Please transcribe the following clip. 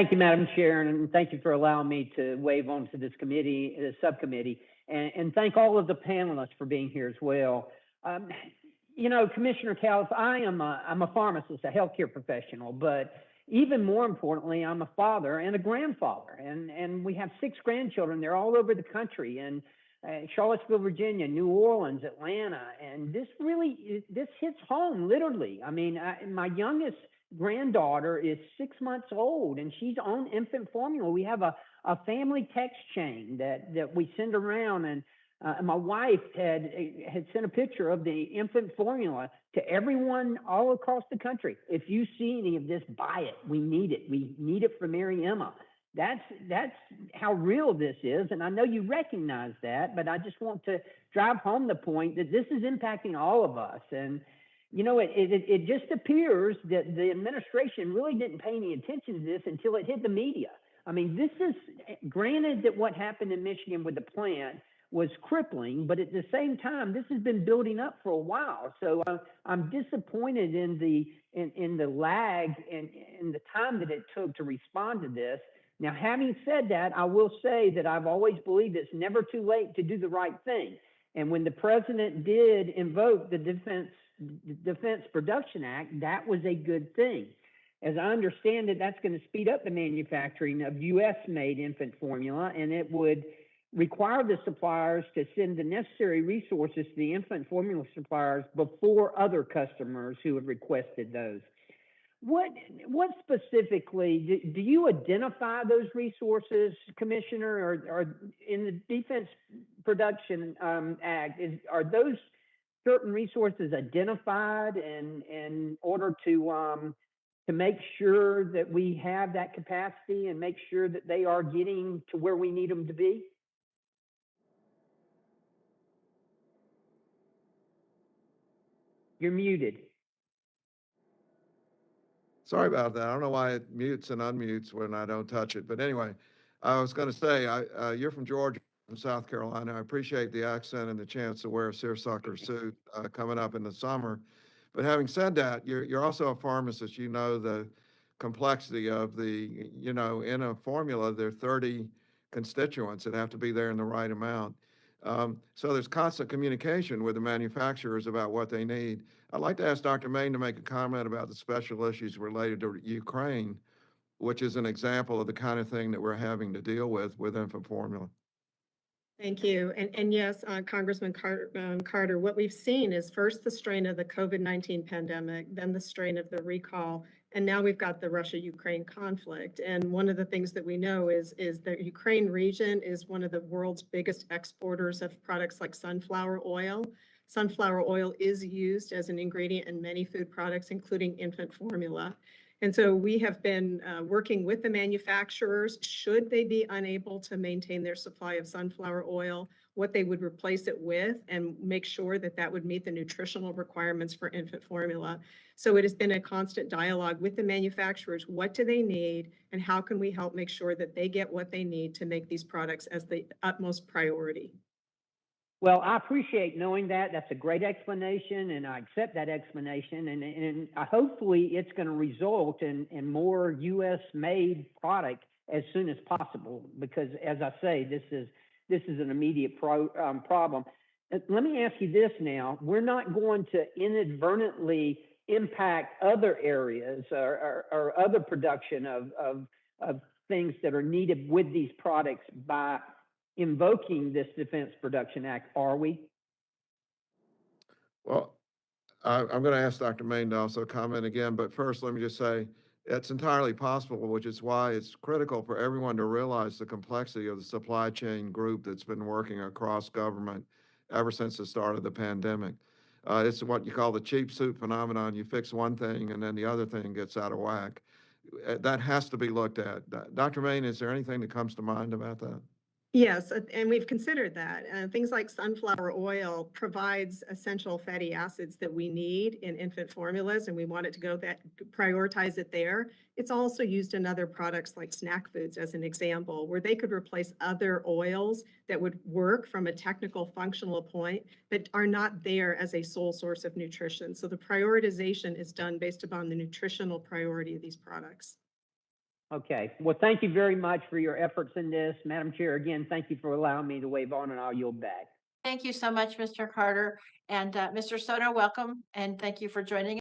Thank you, Madam Chair, and thank you for allowing me to wave onto this committee, the subcommittee, and thank all of the panelists for being here as well. Um, Commissioner Callis, I'm a pharmacist, a healthcare professional, but even more importantly, I'm a father and a grandfather, and we have 6 grandchildren. They're all over the country, and Charlottesville, Virginia, New Orleans, Atlanta, and this hits home literally. I mean, my youngest granddaughter is 6 months old, and she's on infant formula. We have a family text chain that we send around, and my wife had sent a picture of the infant formula to everyone all across the country. If you see any of this, buy it. We need it. We need it for Mary Emma. That's how real this is, and I know you recognize that, but I just want to drive home the point that this is impacting all of us. And it just appears that the administration really didn't pay any attention to this until it hit the media. I mean, this is granted that what happened in Michigan with the plant was crippling, but at the same time, this has been building up for a while. So I'm disappointed in the lag and in the time that it took to respond to this. Now, having said that, I will say that I've always believed it's never too late to do the right thing. And when the president did invoke the Defense Production Act, that was a good thing. As I understand it, that's going to speed up the manufacturing of U.S.-made infant formula, and it would require the suppliers to send the necessary resources to the infant formula suppliers before other customers who have requested those. What specifically do you identify those resources, Commissioner, or in the Defense Production Act? Are those certain resources identified in order to make sure that we have that capacity and make sure that they are getting to where we need them to be? You're muted. Sorry about that. I don't know why it mutes and unmutes when I don't touch it. But anyway, I was going to say, you're from Georgia, from South Carolina. I appreciate the accent and the chance to wear a seersucker suit coming up in the summer. But having said that, you're also a pharmacist. You know the complexity of in a formula, there are 30 constituents that have to be there in the right amount. So there's constant communication with the manufacturers about what they need. I'd like to ask Dr. Main to make a comment about the special issues related to Ukraine, which is an example of the kind of thing that we're having to deal with infant formula. Thank you. And yes, Congressman Carter, what we've seen is first the strain of the COVID-19 pandemic, then the strain of the recall, and now we've got the Russia-Ukraine conflict. And one of the things that we know is the Ukraine region is one of the world's biggest exporters of products like sunflower oil. Sunflower oil is used as an ingredient in many food products, including infant formula. And so we have been working with the manufacturers, should they be unable to maintain their supply of sunflower oil, what they would replace it with, and make sure that that would meet the nutritional requirements for infant formula. So it has been a constant dialogue with the manufacturers. What do they need, and how can we help make sure that they get what they need to make these products as the utmost priority? Well, I appreciate knowing that. That's a great explanation, and I accept that explanation. And hopefully, it's going to result in more U.S.-made product as soon as possible. Because, as I say, this is an immediate problem. Let me ask you this now: we're not going to inadvertently impact other areas or other production of things that are needed with these products by invoking this Defense Production Act, are we? Well, I'm going to ask Dr. Main to also comment again, but first let me just say it's entirely possible, which is why it's critical for everyone to realize the complexity of the supply chain group that's been working across government ever since the start of the pandemic. It's what you call the cheap suit phenomenon. You fix one thing and then the other thing gets out of whack. That has to be looked at. Dr. Main, is there anything that comes to mind about that? Yes, and we've considered that. Things like sunflower oil provides essential fatty acids that we need in infant formulas, and we want it to prioritize it there. It's also used in other products like snack foods, as an example, where they could replace other oils that would work from a technical functional point, but are not there as a sole source of nutrition. So the prioritization is done based upon the nutritional priority of these products. Okay, well, thank you very much for your efforts in this. Madam Chair, again, thank you for allowing me to wave on, and I'll yield back. Thank you so much, Mr. Carter. And Mr. Soto, welcome, and thank you for joining